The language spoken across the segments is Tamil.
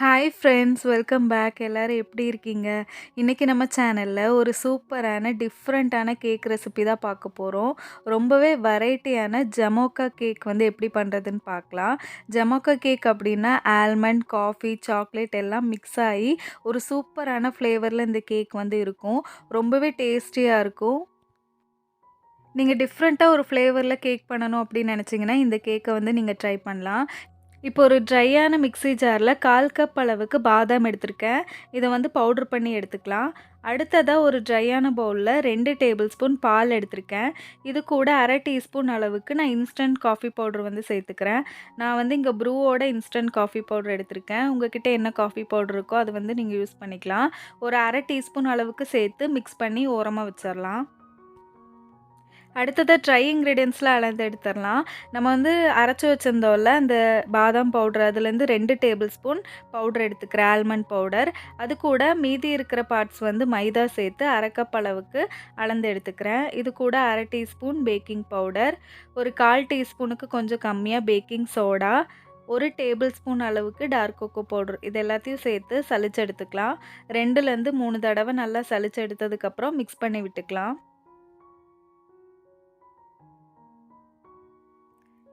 Hi friends, welcome back. எல்லாரும் எப்படி இருக்கீங்க? இன்னைக்கு நம்ம சேனல்ல ஒரு சூப்பரான டிஃப்ரெண்ட்டான கேக் ரெசிபி தான் பார்க்க போறோம். ரொம்பவே வெரைட்டியான ஜமோக்கா கேக் வந்து எப்படி பண்ணுறதுன்னு பார்க்கலாம். ஜமோக்கா கேக் அப்படின்னா ஆல்மண்ட், காஃபி, சாக்லேட் எல்லாம் மிக்ஸ் ஆகி ஒரு சூப்பரான ஃப்ளேவரில் இந்த கேக் வந்து இருக்கும். ரொம்பவே டேஸ்டியாக இருக்கும். நீங்கள் டிஃப்ரெண்ட்டாக ஒரு ஃப்ளேவரில் கேக் பண்ணணும் அப்படின்னு நினச்சிங்கன்னா இந்த கேக்கை வந்து நீங்கள் ட்ரை பண்ணலாம். இப்போ ஒரு ட்ரையான மிக்ஸி ஜாரில் 1/4 கப் அளவுக்கு பாதாம் எடுத்திருக்கேன். இதை வந்து பவுடர் பண்ணி எடுத்துக்கலாம். அடுத்ததாக ஒரு ட்ரையான பவுலில் 2 டேபிள் ஸ்பூன் பால் எடுத்திருக்கேன். இது கூட 1/2 டீஸ்பூன் அளவுக்கு நான் இன்ஸ்டன்ட் காஃபி பவுடர் வந்து சேர்த்துக்கிறேன். நான் வந்து இங்கே ப்ரூவோட இன்ஸ்டன்ட் காஃபி பவுடர் எடுத்திருக்கேன். உங்ககிட்ட என்ன காஃபி பவுடர் இருக்கோ அது வந்து நீங்கள் யூஸ் பண்ணிக்கலாம். ஒரு 1/2 டீஸ்பூன் அளவுக்கு சேர்த்து மிக்ஸ் பண்ணி ஓரமாக வச்சிடலாம். அடுத்ததாக ட்ரை இன்க்ரீடியன்ட்ஸ்லாம் அளந்து எடுத்துடலாம். நம்ம வந்து அரைச்சி வச்சுருந்தோம்ல அந்த பாதாம் பவுடர், அதுலேருந்து 2 டேபிள் ஸ்பூன் பவுடர் எடுத்துக்கிறேன், ஆல்மண்ட் பவுடர். அது கூட மீதி இருக்கிற பார்ட்ஸ் வந்து மைதா சேர்த்து 1/2 கப் அளவுக்கு அளந்து எடுத்துக்கிறேன். இது கூட 1/2 டீஸ்பூன் பேக்கிங் பவுடர், ஒரு 1/4 டீஸ்பூனுக்கு கொஞ்சம் கம்மியாக பேக்கிங் சோடா, 1 டேபிள் ஸ்பூன் அளவுக்கு டார்க் கொக்கோ பவுடர், இது எல்லாத்தையும் சேர்த்து சலிச்சு எடுத்துக்கலாம். 2லேருந்து 3 தடவை நல்லா சலிச்சு எடுத்ததுக்கப்புறம் மிக்ஸ் பண்ணி விட்டுக்கலாம்.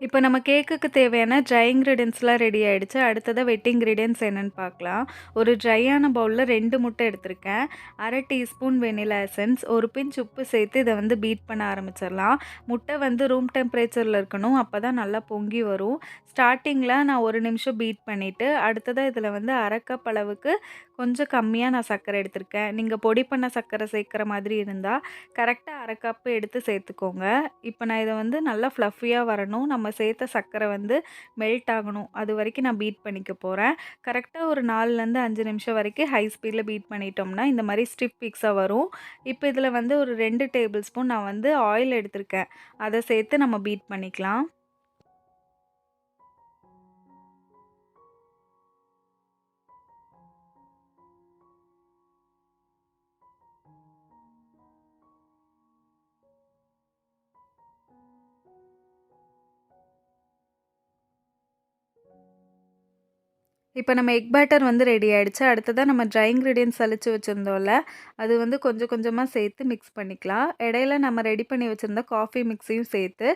இப்போ நம்ம கேக்குக்கு தேவையான ட்ரை இன்க்ரீடியன்ட்ஸ்லாம் ரெடி ஆகிடுச்சு. அடுத்ததாக வெட் இன்க்ரீடியன்ட்ஸ் என்னென்னு பார்க்கலாம். ஒரு ட்ரையான பவுலில் 2 முட்டை எடுத்திருக்கேன். 1/2 டீஸ்பூன் வெனிலா எசன்ஸ், ஒரு பிஞ்ச் உப்பு சேர்த்து இதை வந்து பீட் பண்ண ஆரம்பிச்சிடலாம். முட்டை வந்து ரூம் டெம்பரேச்சரில் இருக்கணும், அப்போ தான் நல்லா பொங்கி வரும். ஸ்டார்டிங்கில் நான் 1 நிமிஷம் பீட் பண்ணிவிட்டு அடுத்ததாக இதில் வந்து 1/2 கப் அளவுக்கு கொஞ்சம் கம்மியாக நான் சர்க்கரை எடுத்திருக்கேன். நீங்கள் பொடி பண்ண சர்க்கரை சேர்க்குற மாதிரி இருந்தால் கரெக்டாக 1/2 கப்பு எடுத்து சேர்த்துக்கோங்க. இப்போ நான் இதை வந்து நல்லா ஃப்ளஃபியாக வரணும், நம்ம சேர்த்த சர்க்கரை வந்து மெல்ட் ஆகணும், அது வரைக்கும் நான் பீட் பண்ணிக்க போகிறேன். கரெக்டாக ஒரு 4லேருந்து 5 நிமிஷம் வரைக்கும் ஹை ஸ்பீடில் பீட் பண்ணிட்டோம்னா இந்த மாதிரி ஸ்டிஃப் பிக்ஸாக வரும். இப்போ இதில் வந்து ஒரு 2 டேபிள் ஸ்பூன் நான் வந்து ஆயில் எடுத்திருக்கேன், அதை சேர்த்து நம்ம பீட் பண்ணிக்கலாம். இப்போ நம்ம எக் பேட்டர் வந்து ரெடி ஆகிடுச்சு. அடுத்ததாக நம்ம ட்ரை இன்க்ரீடியன்ட்ஸ் சலிச்சு வச்சுருந்தோம்ல, அது வந்து கொஞ்சம் கொஞ்சமாக சேர்த்து மிக்ஸ் பண்ணிக்கலாம். இடையில நம்ம ரெடி பண்ணி வச்சுருந்த காஃபி மிக்ஸையும் சேர்த்து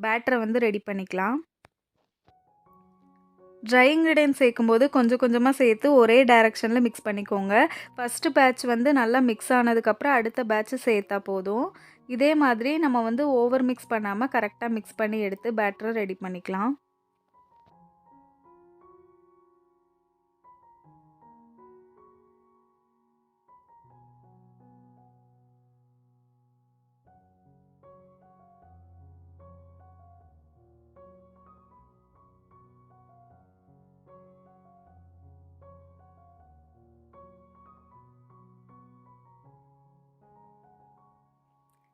பேட்டரை வந்து ரெடி பண்ணிக்கலாம். ட்ரை இன்க்ரீடியன்ட்ஸ் சேர்க்கும்போது கொஞ்சம் கொஞ்சமாக சேர்த்து ஒரே டைரெக்ஷனில் மிக்ஸ் பண்ணிக்கோங்க. ஃபஸ்ட்டு பேட்ச் வந்து நல்லா மிக்ஸ் ஆனதுக்கப்புறம் அடுத்த பேட்ச்சு சேர்த்தா போதும். இதே மாதிரி நம்ம வந்து ஓவர் மிக்ஸ் பண்ணாமல் கரெக்டாக மிக்ஸ் பண்ணி எடுத்து பேட்டரை ரெடி பண்ணிக்கலாம்.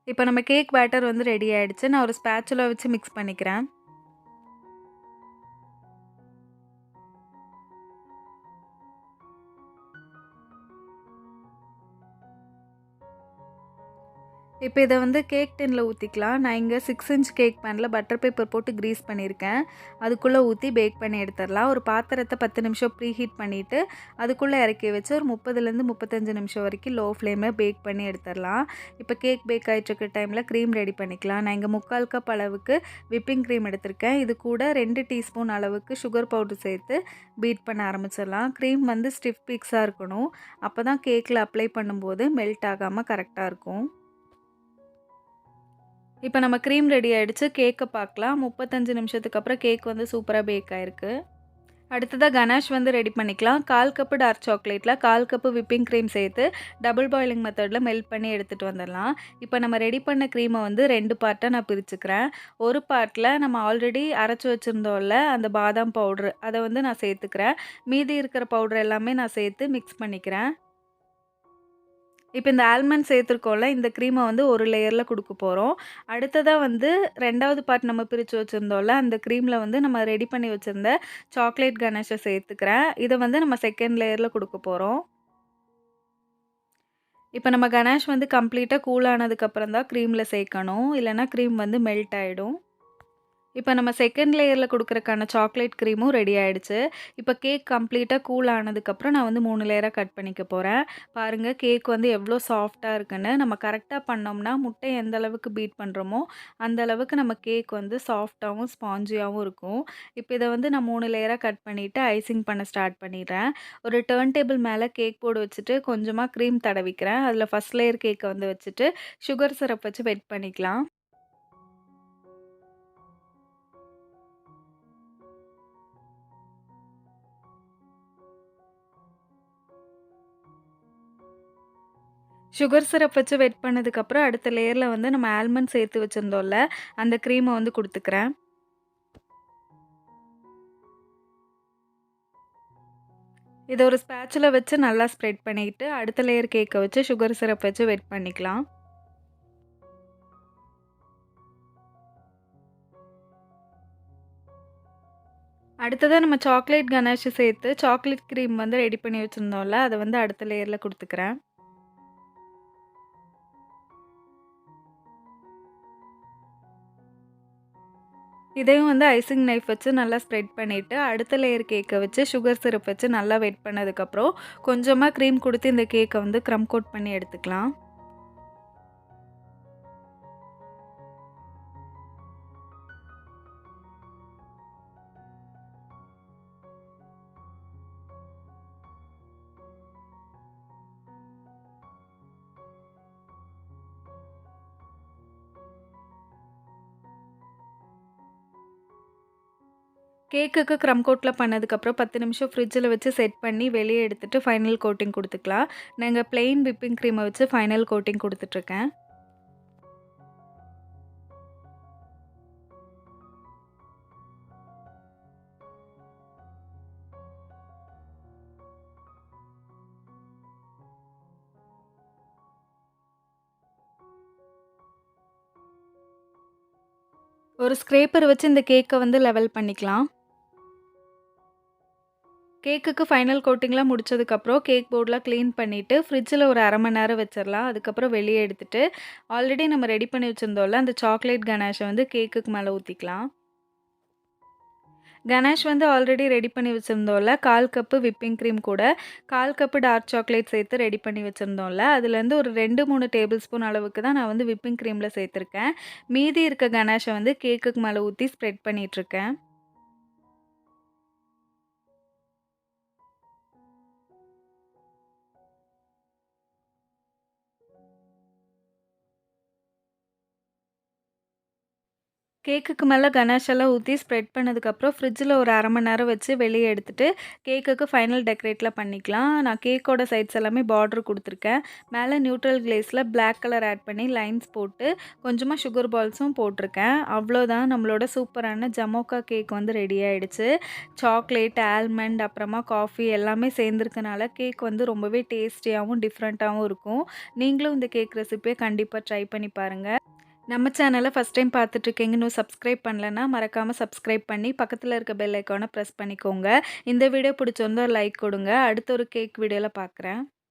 இப்போ நம்ம கேக் பேட்டர் வந்து ரெடி ஆகிடுச்சு. நான் ஒரு ஸ்பேச்சுலா வச்சு மிக்ஸ் பண்ணிக்கிறேன். இப்போ இதை வந்து கேக் டின்னில் ஊற்றிக்கலாம். நான் இங்கே 6 இன்ச் கேக் பேனில் பட்டர் பேப்பர் போட்டு க்ரீஸ் பண்ணியிருக்கேன். அதுக்குள்ளே ஊற்றி பேக் பண்ணி எடுத்துடலாம். ஒரு பாத்திரத்தை 10 நிமிஷம் ப்ரீ ஹீட் பண்ணிவிட்டு அதுக்குள்ளே இறக்கி வச்சு ஒரு 30லேருந்து 35 நிமிஷம் வரைக்கும் லோ ஃப்ளேமில் பேக் பண்ணி எடுத்துடலாம். இப்போ கேக் பேக் ஆகிட்டுருக்க டைமில் க்ரீம் ரெடி பண்ணிக்கலாம். நான் இங்கே 3/4 கப் அளவுக்கு விப்பிங் க்ரீம் எடுத்திருக்கேன். இது கூட 2 டீஸ்பூன் அளவுக்கு சுகர் பவுடர் சேர்த்து பீட் பண்ண ஆரம்பிச்சிடலாம். க்ரீம் வந்து ஸ்டிஃப் பீக்ஸாக இருக்கணும், அப்போ தான் கேக்கில் அப்ளை பண்ணும்போது மெல்ட் ஆகாமல் கரெக்டாக இருக்கும். இப்போ நம்ம க்ரீம் ரெடி ஆகிடுச்சு. கேக்கை பார்க்கலாம். 35 நிமிஷத்துக்கு அப்புறம் கேக் வந்து சூப்பராக பேக் ஆகிருக்கு. அடுத்ததாக கனாஷ் வந்து ரெடி பண்ணிக்கலாம். 1/4 கப்பு டார்க் சாக்லேட்டில் 1/4 கப்பு விப்பிங் க்ரீம் சேர்த்து டபுள் பாயிலிங் மெத்தடில் மெல்ட் பண்ணி எடுத்துகிட்டு வந்துடலாம். இப்போ நம்ம ரெடி பண்ண க்ரீமை வந்து 2 பார்ட்டாக நான் பிரிச்சுக்கிறேன். ஒரு பார்ட்டில் நம்ம ஆல்ரெடி அரைச்சி வச்சுருந்தோம்ல அந்த பாதாம் பவுட்ரு, அதை வந்து நான் சேர்த்துக்கிறேன். மீதி இருக்கிற பவுட்ரு எல்லாமே நான் சேர்த்து மிக்ஸ் பண்ணிக்கிறேன். இப்போ இந்த ஆல்மண்ட் சேர்த்துருக்கோம்ல, இந்த க்ரீமை வந்து ஒரு லேயரில் கொடுக்க போகிறோம். அடுத்ததாக வந்து 2வது பார்ட் நம்ம பிரித்து வச்சுருந்தோம்ல, அந்த க்ரீமில் வந்து நம்ம ரெடி பண்ணி வச்சுருந்த சாக்லேட் கணேஷை சேர்த்துக்கிறேன். இதை வந்து நம்ம 2ண்ட் லேயரில் கொடுக்க போகிறோம். இப்போ நம்ம கணேஷ் வந்து கம்ப்ளீட்டாக கூல் ஆனதுக்கப்புறம் தான் க்ரீமில் சேர்க்கணும், இல்லைனா க்ரீம் வந்து மெல்ட் ஆகிடும். இப்ப நம்ம செகண்ட் லேயர்ல குடுக்குறக்கான சாக்லேட் கிரீமும் ரெடி ஆயிடுச்சு. இப்ப கேக் கம்ப்ளீட்டா கூல் ஆனதுக்கப்புறம் நான் வந்து 3 லேயரா கட் பண்ணிக்க போறேன். பாருங்க கேக் வந்து எவ்ளோ சாஃப்ட்டா இருக்குன்னு. நம்ம கரெக்ட்டா பண்ணோம்னா, முட்டை எந்த அளவுக்கு பீட் பண்றோமோ, அந்த அளவுக்கு நம்ம கேக் வந்து சாஃப்ட்டாவும், ஸ்பாஞ்சியாவும் இருக்கும். இப்ப இத வந்து நான் 3 லேயரா கட் பண்ணிட்டு ஐசிங் பண்ண ஸ்டார்ட் பண்ணிடுறேன். ஒரு டர்ன் டேபிள் மேல கேக் போர்டு வச்சுட்டு கொஞ்சமா கிரீம் தடவிக்கிறேன். அதுல ஃபர்ஸ்ட் லேயர் கேக்க வந்து வச்சுட்டு, சுகர் சிரப் வச்சு வெட் பண்ணிக்கலாம். சுகர் சிரப் வச்சு வெட் பண்ணதுக்கப்புறம், அடுத்த லேயர்ல வந்து நம்ம ஆல்மண்ட் சேர்த்து வச்சிருந்தோம்ல, அந்த கிரீம வந்து குடுத்துக்கிறேன். இத ஒரு ஸ்பேச்சுலா வச்சு நல்லா ஸ்ப்ரெட் பண்ணிட்டு, அடுத்த லேயர் கேக்க வச்சு சுகர் சிரப் வச்சு வெட் பண்ணிக்கலாம். அடுத்ததா நம்ம சாக்லேட் கனாஷ் சேர்த்து, சாக்லேட் கிரீம் வந்து ரெடி பண்ணி வச்சிருந்தோம்ல, அத வந்து அடுத்த லேயர்ல குடுத்துக்கிறேன். இதையும் வந்து ஐசிங் நைஃப் வச்சு நல்லா ஸ்ப்ரெட் பண்ணிட்டு, அடுத்த லேயர் கேக்க வச்சு சுகர் சிரப் வச்சு நல்லா வெட் பண்ணதுக்கப்புறம், கொஞ்சமா கிரீம் குடுத்து இந்த கேக்க வந்து க்ரம் கோட் பண்ணி எடுத்துக்கலாம். கேக்குக்கு க்ரம் கோட்ல பண்ணதுக்கப்புறம் 10 நிமிஷம் ஃப்ரிட்ஜில வச்சு செட் பண்ணி வெளிய எடுத்துட்டு ஃபைனல் கோட்டிங் குடுத்துக்கலாம். நான் இங்க பிளெயின் விப்பிங் கிரீம வச்சு ஃபைனல் கோட்டிங் குடுத்துட்டுருக்கேன். ஒரு ஸ்க்ரேப்பர் வச்சு இந்த கேக்க வந்து லெவல் பண்ணிக்கலாம். கேக்குக்கு ஃபைனல் கோட்டிங்லாம் முடிச்சதுக்கப்புறம், கேக் போர்ட்லாம் கிளீன் பண்ணிட்டு, ஃப்ரிட்ஜில ஒரு 1/2 மணி நேரம் வச்சிரலாம். அதுக்கப்புறம் வெளிய எடுத்துட்டு, ஆல்ரெடி நம்ம ரெடி பண்ணி வச்சிருந்தோம்ல, அந்த சாக்லேட் கனாஷ வந்து கேக்குக்கு மேல ஊத்திக்கலாம். கணேஷ் வந்து ஆல்ரெடி ரெடி பண்ணி வச்சிருந்தோம்ல, 1/4 கப்பு விப்பிங் கிரீம் கூட 1/4 கப்பு டார்க் சாக்லேட் சேர்த்து ரெடி பண்ணி வச்சிருந்தோம்ல, அதுலேருந்து ஒரு 2, 3 டேபிள் ஸ்பூன் அளவுக்கு தான் நான் வந்து விப்பிங் கிரீம்ல சேர்த்துருக்கேன். மீதி இருக்க கணேஷ வந்து கேக்குக்கு மேல ஊத்தி ஸ்ப்ரெட் பண்ணிட்டுருக்கேன். கேக்குக்கு மேல கணேஷ் எல்லாம் ஊத்தி ஸ்ப்ரெட் பண்ணதுக்கப்புறம், ஃப்ரிட்ஜில ஒரு 1/2 மணி நேரம் வச்சு வெளிய எடுத்துட்டு, கேக்குக்கு ஃபைனல் டெக்கரேட்லாம் பண்ணிக்கலாம். நான் கேக்கோட சைட்ஸ் எல்லாமே பார்டர் குடுத்துருக்கேன். மேல நியூட்ரல் கிளேஸ்ல பிளாக் கலர் ஆட் பண்ணி லைன்ஸ் போட்டு, கொஞ்சமா சுகர் பால்ஸும் போட்டிருக்கேன். அவ்வளோதான் நம்மளோட சூப்பரான ஜமோக்கா கேக் வந்து ரெடி ஆயிடுச்சு. சாக்லேட், ஆல்மண்ட் அப்புறமா காஃபி எல்லாமே சேர்ந்திருக்கனால, கேக் வந்து ரொம்பவே டேஸ்டியாவும், டிஃப்ரெண்ட்டாவும் இருக்கும். நீங்களும் இந்த கேக் ரெசிபிய கண்டிப்பா ட்ரை பண்ணி பாருங்க. நம்ம சேனல ஃபர்ஸ்ட் டைம் பார்த்துட்ருக்கீங்க, இன்னும் சப்ஸ்கிரைப் பண்ணலன்னா, மறக்காம சப்ஸ்கிரைப் பண்ணி, பக்கத்துல இருக்க பெல் ஐக்கான ப்ரெஸ் பண்ணிக்கோங்க. இந்த வீடியோ பிடிச்சிருந்தா லைக் கொடுங்க. அடுத்த ஒரு கேக் வீடியோல பார்க்குறேன்.